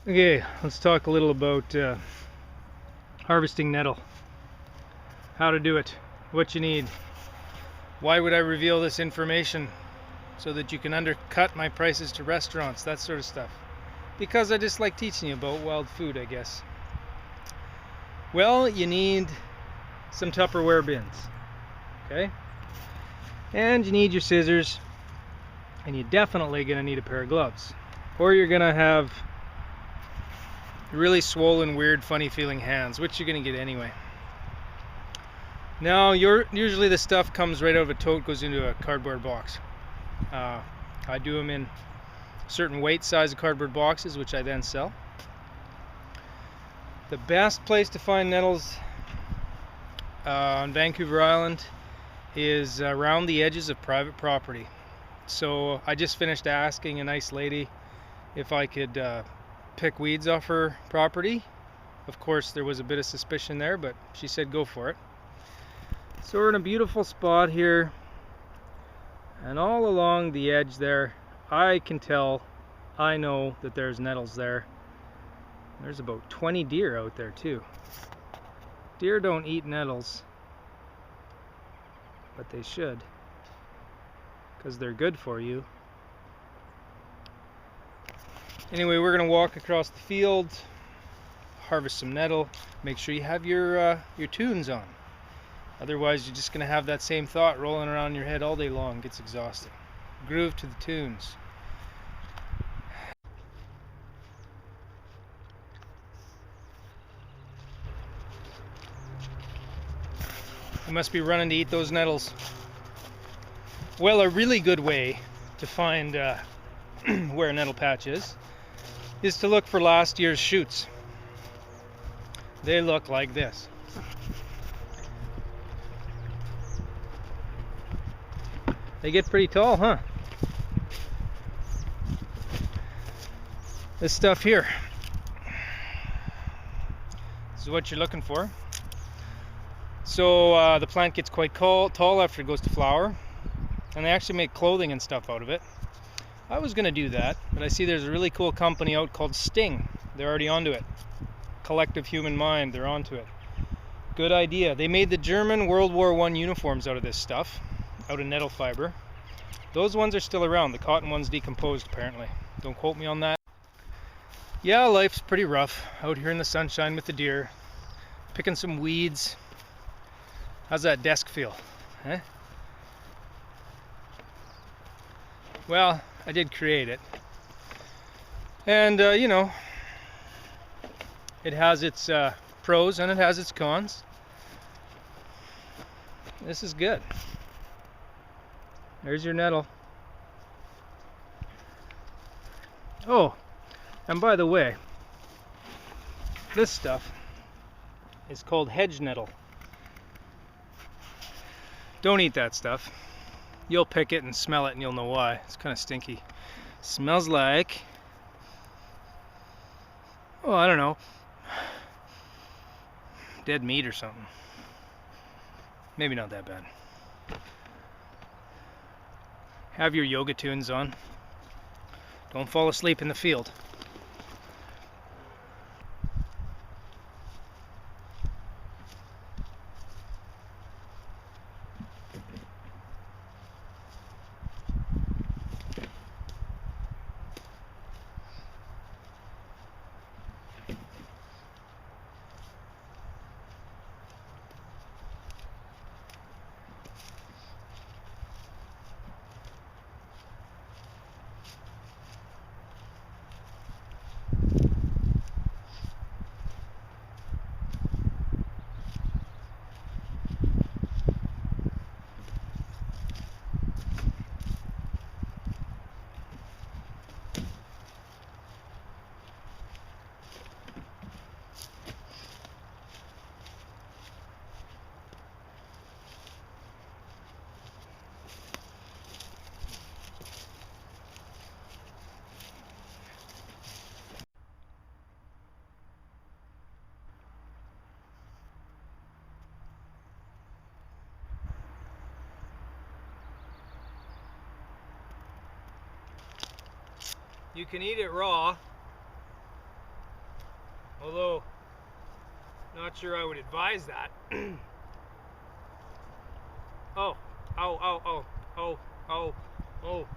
Okay, let's talk a little about harvesting nettle. How to do it, what you need. Why would I reveal this information? So that you can undercut my prices to restaurants, that sort of stuff. Because I just like teaching you about wild food, I guess. Well, you need some Tupperware bins, okay? And you need your scissors, and you're definitely gonna need a pair of gloves. Or you're gonna have really swollen, weird, funny feeling hands, which you're gonna get anyway. Now, usually the stuff comes right out of a tote, goes into a cardboard box. I do them in certain weight size of cardboard boxes, which I then sell. The best place to find nettles on Vancouver Island is around the edges of private property. So I just finished asking a nice lady if I could pick weeds off her property. Of course, there was a bit of suspicion there, but she said go for it. So we're in a beautiful spot here, and all along the edge there, I can tell, I know that there's nettles there. There's about 20 deer out there too. Deer don't eat nettles, but they should, because they're good for you. Anyway, we're gonna walk across the field, harvest some nettle. Make sure you have your tunes on. Otherwise, you're just gonna have that same thought rolling around in your head all day long. It gets exhausting. Groove to the tunes. You must be running to eat those nettles. Well, a really good way to find where a nettle patch is to look for last year's shoots. They look like this. They get pretty tall, huh? This stuff here. This is what you're looking for. So the plant gets quite tall after it goes to flower, and they actually make clothing and stuff out of it. I was gonna do that, but I see there's a really cool company out called Sting. They're already onto it. Collective Human Mind, they're onto it. Good idea. They made the German World War I uniforms out of this stuff, out of nettle fiber. Those ones are still around. The cotton one's decomposed apparently. Don't quote me on that. Yeah, life's pretty rough out here in the sunshine with the deer, picking some weeds. How's that desk feel? Huh? Well, I did create it. And, you know, it has its pros and it has its cons. This is good. There's your nettle. Oh, and by the way, this stuff is called hedge nettle. Don't eat that stuff. You'll pick it and smell it and you'll know why. It's kind of stinky. Smells like, oh, I don't know, dead meat or something. Maybe not that bad. Have your yoga tunes on. Don't fall asleep in the field. You can eat it raw, Although, not sure I would advise that. Oh, oh, oh, oh, oh, oh, oh,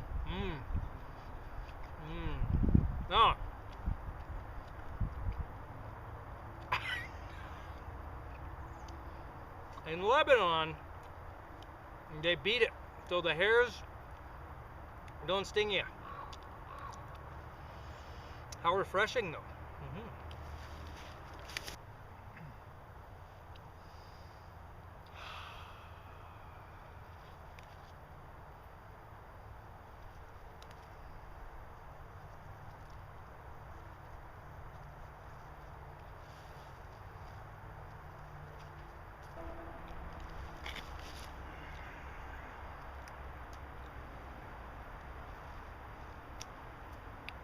no. In Lebanon, they beat it so the hairs don't sting you. How refreshing, though.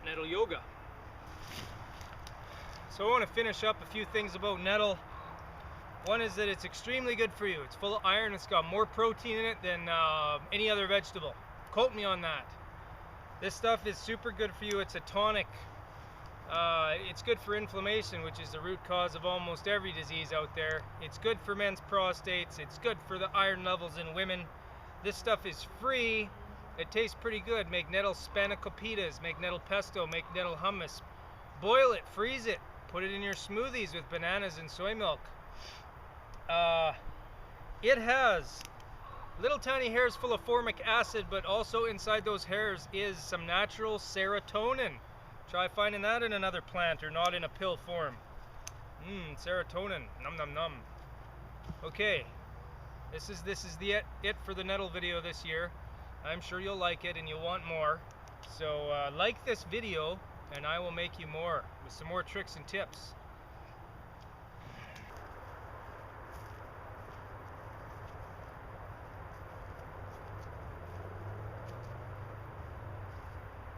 Nettle yoga. So I want to finish up a few things about nettle. One is that it's extremely good for you. It's full of iron. It's got more protein in it than any other vegetable. Quote me on that. This stuff is super good for you. It's a tonic. It's good for inflammation, which is the root cause of almost every disease out there. It's good for men's prostates. It's good for the iron levels in women. This stuff is free. It tastes pretty good. Make nettle spanakoppitas, make nettle pesto, make nettle hummus. Boil it, freeze it, put it in your smoothies with bananas and soy milk. It has little tiny hairs full of formic acid, but also inside those hairs is some natural serotonin. Try finding that in another plant or not in a pill form. Serotonin, num num num. Okay, this is it for the nettle video this year. I'm sure you'll like it and you'll want more. So like this video and I will make you more with some more tricks and tips.